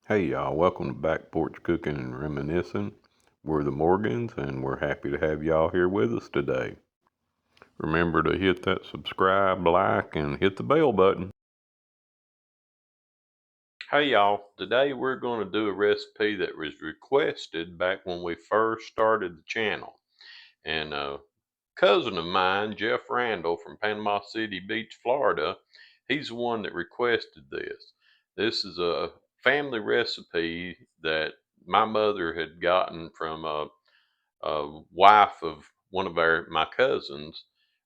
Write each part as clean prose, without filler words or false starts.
Hey y'all, welcome to Back Porch Cooking and Reminiscing. We're the Morgans and we're happy to have y'all here with us today. Remember to hit that subscribe, like, and hit the bell button. Hey y'all, today we're going to do a recipe that was requested back when we first started the channel. And a cousin of mine, Jeff Randall from Panama City Beach, Florida, he's the one that requested this. This is a family recipe that my mother had gotten from a wife of one of my cousins,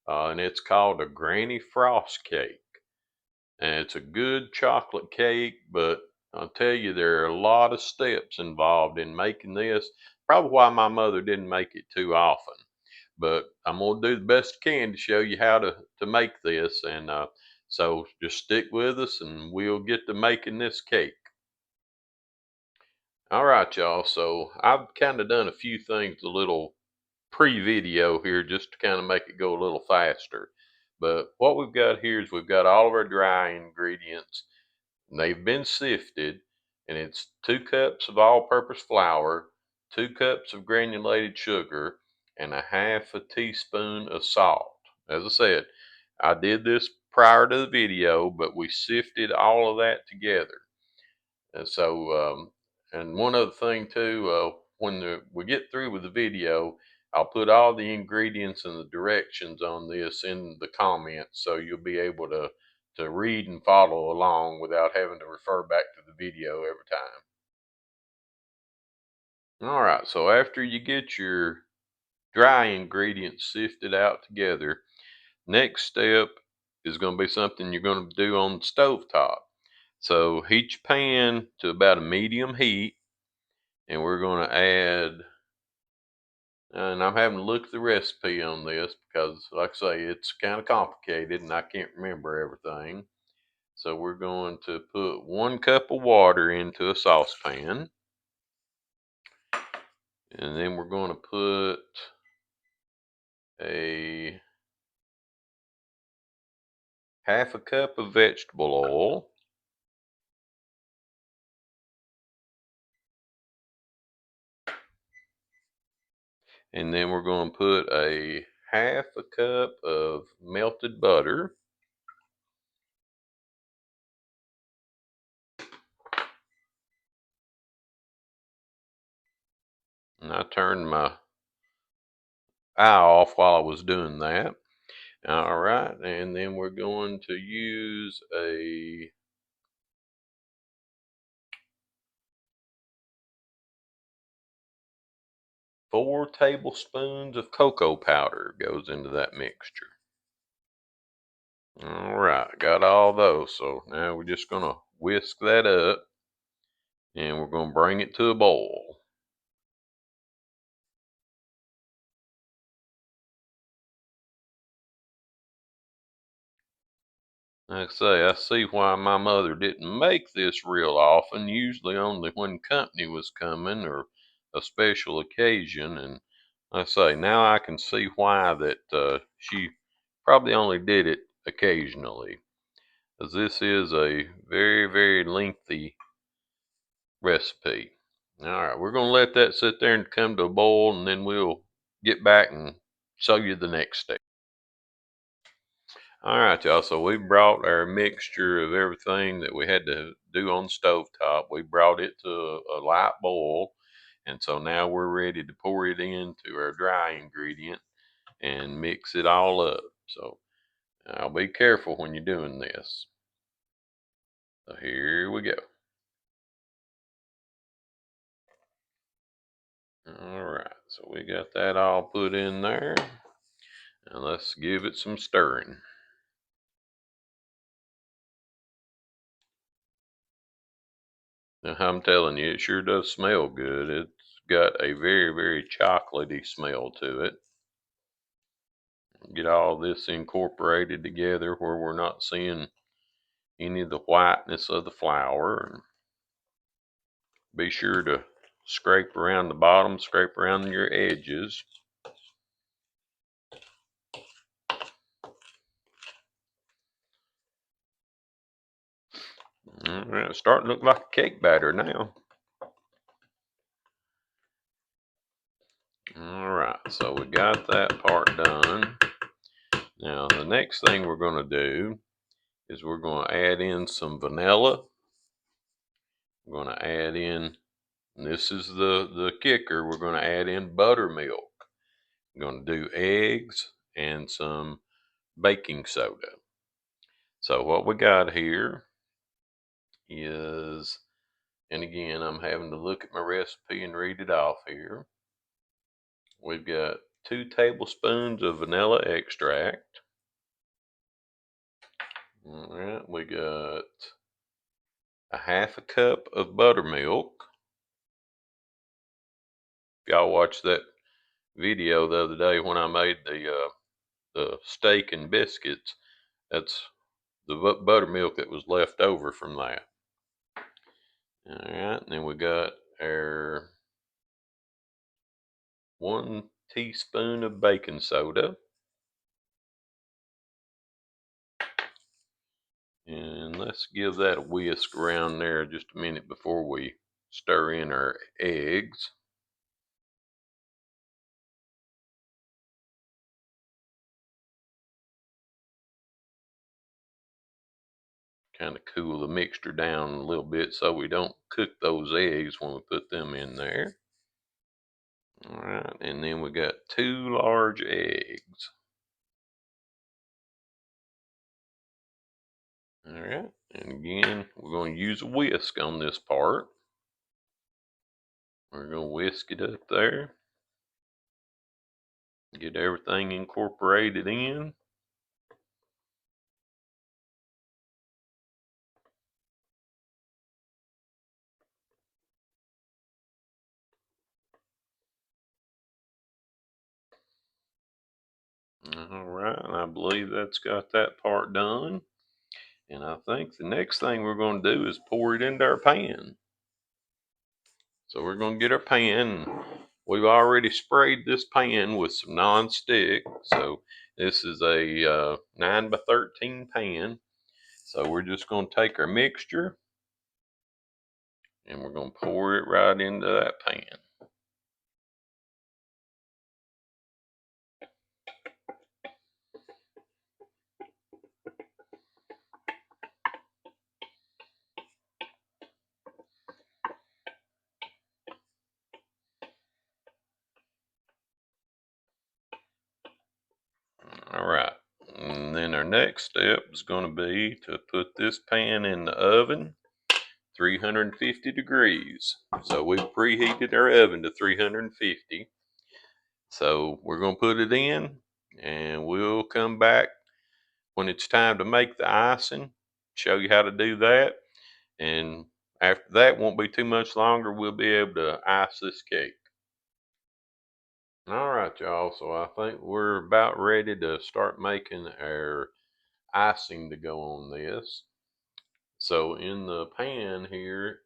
and it's called a Granny Frost cake. And it's a good chocolate cake, but I'll tell you, there are a lot of steps involved in making this. Probably why my mother didn't make it too often. But I'm gonna do the best I can to show you how to make this, and so just stick with us, and we'll get to making this cake. All right, y'all. So I've kind of done a few things a little pre-video here just to kind of make it go a little faster. But what we've got here is we've got all of our dry ingredients. And they've been sifted, and it's 2 cups of all-purpose flour, 2 cups of granulated sugar, and a half a teaspoon of salt. As I said, I did this prior to the video, but we sifted all of that together. And so, and one other thing too, when we get through with the video, I'll put all the ingredients and the directions on this in the comments, so you'll be able to read and follow along without having to refer back to the video every time. All right, so after you get your dry ingredients sifted out together, next step is going to be something you're going to do on the stove top. So heat your pan to about a medium heat, and we're going to add, and I'm having to look at the recipe on this because, like I say, it's kind of complicated and I can't remember everything. So we're going to put 1 cup of water into a saucepan, and then we're going to put a half a cup of vegetable oil, and then we're going to put a half a cup of melted butter. And I turned my eye off while I was doing that. All right, and then we're going to use a 4 tablespoons of cocoa powder goes into that mixture. All right, got all those. So now we're just gonna whisk that up, and we're gonna bring it to a boil. Like I say, I see why my mother didn't make this real often, usually only when company was coming or a special occasion. And like I say, now I can see why that she probably only did it occasionally, as this is a very, very lengthy recipe. All right, we're going to let that sit there and come to a boil, and then we'll get back and show you the next step. All right, y'all. So we brought our mixture of everything that we had to do on the stove top. We brought it to a light boil, and so now we're ready to pour it into our dry ingredient and mix it all up. So I'll be careful when you're doing this. So here we go. All right, so we got that all put in there, and let's give it some stirring. Now, I'm telling you, it sure does smell good. It's got a very, very chocolatey smell to it. Get all this incorporated together where we're not seeing any of the whiteness of the flour. And be sure to scrape around the bottom, scrape around your edges. All right, it's starting to look like a cake batter now. All right, so we got that part done. Now the next thing we're going to do is we're going to add in some vanilla. We're going to add in, and this is the kicker, we're going to add in buttermilk. We're going to do eggs and some baking soda. So what we got here is, and again, I'm having to look at my recipe and read it off here. We've got 2 tablespoons of vanilla extract. All right, we got a half a cup of buttermilk. If y'all watched that video the other day when I made the steak and biscuits, that's the buttermilk that was left over from that. All right, and then we got our 1 teaspoon of baking soda. And let's give that a whisk around there just a minute before we stir in our eggs. Kind of cool the mixture down a little bit so we don't cook those eggs when we put them in there. All right, and then we got 2 large eggs. All right, and again, we're going to use a whisk on this part. We're going to whisk it up there. Get everything incorporated in. All right, and I believe that's got that part done. And I think the next thing we're going to do is pour it into our pan. So we're going to get our pan. We've already sprayed this pan with some non-stick. So this is a 9 by 13 pan. So we're just going to take our mixture and we're going to pour it right into that pan. All right. And then our next step is going to be to put this pan in the oven, 350 degrees. So we've preheated our oven to 350. So we're going to put it in and we'll come back when it's time to make the icing, show you how to do that. And after that, won't be too much longer, we'll be able to ice this cake. All right, y'all. So I think we're about ready to start making our icing to go on this. So in the pan here,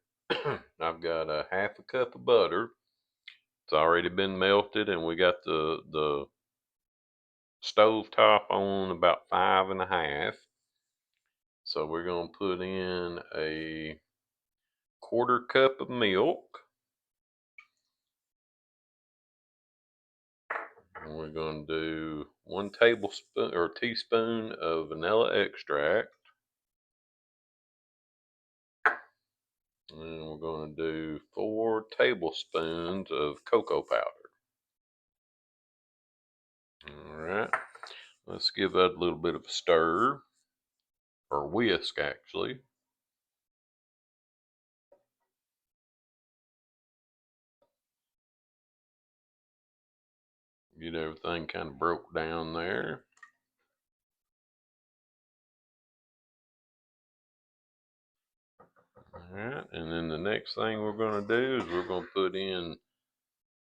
I've got a half a cup of butter. It's already been melted, and we got the stove top on about 5.5. So we're going to put in a quarter cup of milk. And we're going to do 1 tablespoon or teaspoon of vanilla extract. And we're going to do 4 tablespoons of cocoa powder. All right. Let's give that a little bit of a stir, or whisk actually. Get everything kind of broke down there. All right, and then the next thing we're going to do is we're going to put in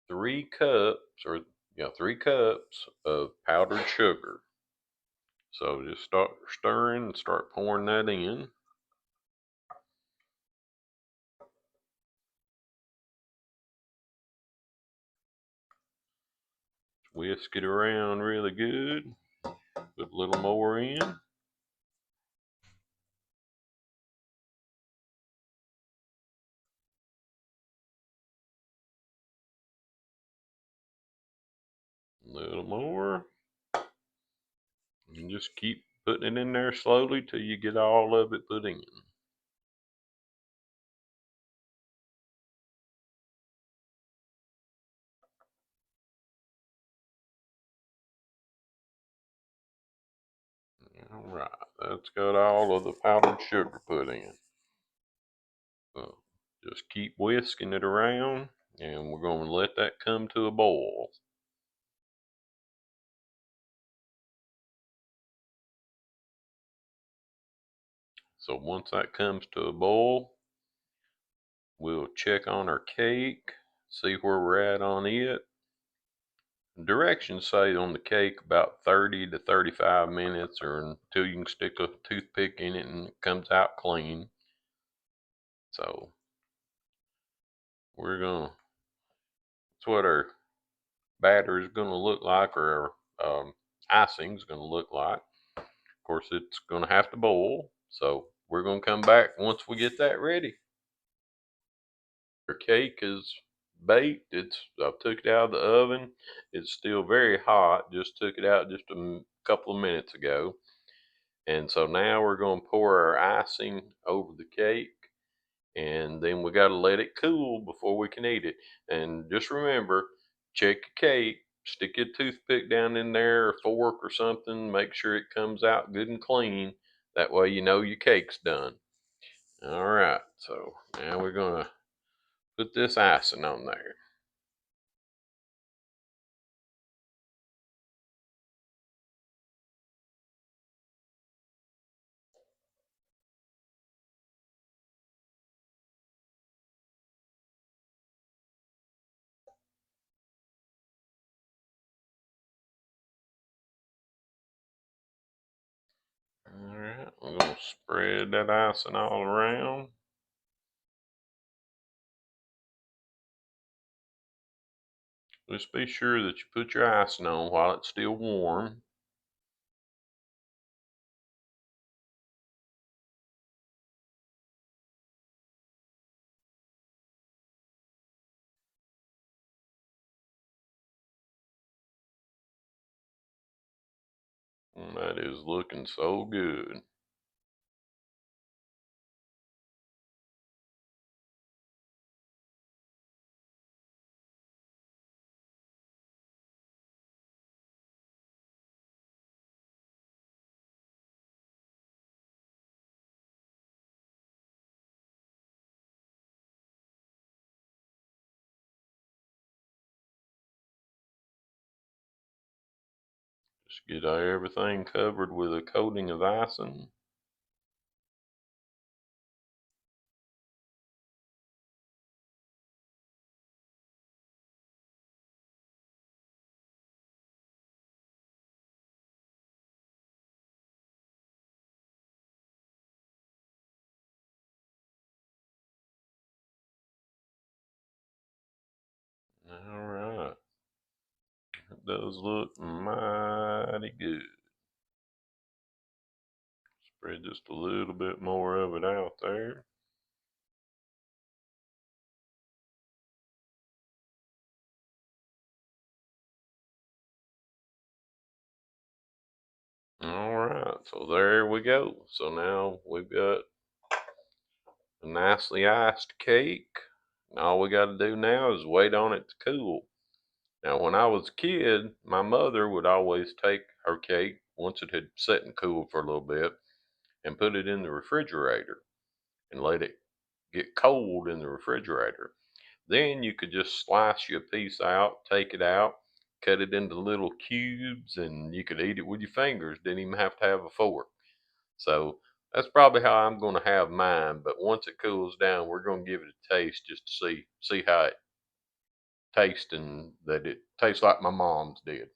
3 cups, or yeah, 3 cups of powdered sugar. So just start stirring and start pouring that in. Whisk it around really good. Put a little more in. A little more. And just keep putting it in there slowly till you get all of it put in. Alright, that's got all of the powdered sugar put in. So just keep whisking it around and we're going to let that come to a boil. So once that comes to a boil, we'll check on our cake, see where we're at on it. Directions say on the cake about 30 to 35 minutes or until you can stick a toothpick in it and it comes out clean. So we're gonna, that's what our batter is gonna look like, or our icing is gonna look like. Of course, it's gonna have to boil. So we're gonna come back once we get that ready. Our cake is baked. I took it out of the oven. It's still very hot. Just took it out just a couple of minutes ago. And so now we're going to pour our icing over the cake, and then we got to let it cool before we can eat it. And just remember, check your cake, stick your toothpick down in there or fork or something, make sure it comes out good and clean. That way you know your cake's done. All right, so now we're going to put this icing on there. All right, I'm going to spread that icing all around. Just be sure that you put your icing on while it's still warm. And that is looking so good. Just get everything covered with a coating of icing. All right. It does look mighty good. Spread just a little bit more of it out there. All right, so there we go. So now we've got a nicely iced cake. And all we got to do now is wait on it to cool. Now, when I was a kid, my mother would always take her cake once it had set and cooled for a little bit and put it in the refrigerator and let it get cold in the refrigerator. Then you could just slice you a piece out, take it out, cut it into little cubes, and you could eat it with your fingers. Didn't even have to have a fork. So that's probably how I'm going to have mine. But once it cools down, we're going to give it a taste just to see how it tastes, and that it tastes like my mom's did.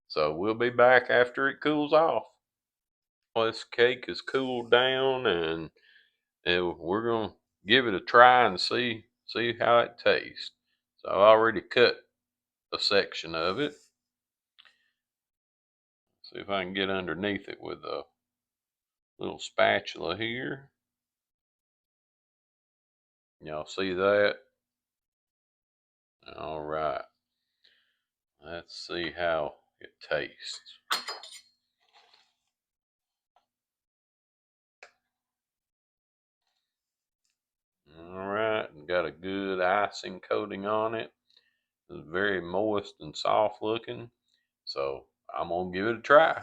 So we'll be back after it cools off. Well, this cake is cooled down, and we're gonna give it a try and see how it tastes. So I already cut a section of it. See if I can get underneath it with a little spatula here. Y'all see that? All right. Let's see how it tastes. All right, got a good icing coating on it. It's very moist and soft looking. So I'm gonna give it a try.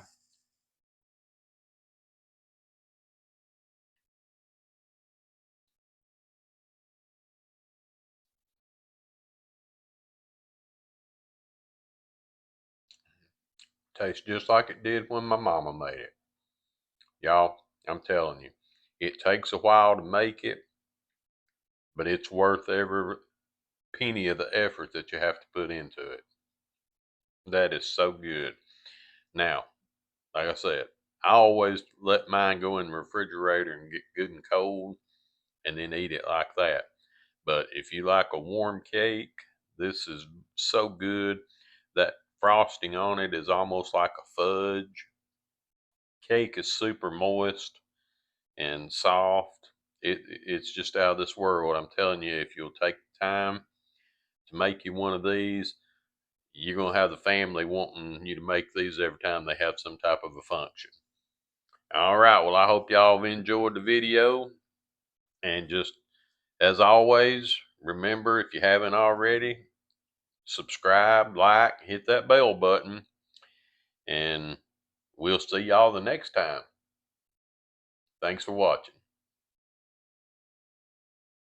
Tastes just like it did when my mama made it. Y'all, I'm telling you, it takes a while to make it, but it's worth every penny of the effort that you have to put into it. That is so good. Now, like I said, I always let mine go in the refrigerator and get good and cold and then eat it like that. But if you like a warm cake, this is so good. That frosting on it is almost like a fudge. Cake is super moist and soft. It's just out of this world. I'm telling you, if you'll take the time to make you one of these, you're going to have the family wanting you to make these every time they have some type of a function. All right. Well, I hope y'all have enjoyed the video. And just as always, remember, if you haven't already, subscribe, like, hit that bell button, and we'll see y'all the next time. Thanks for watching.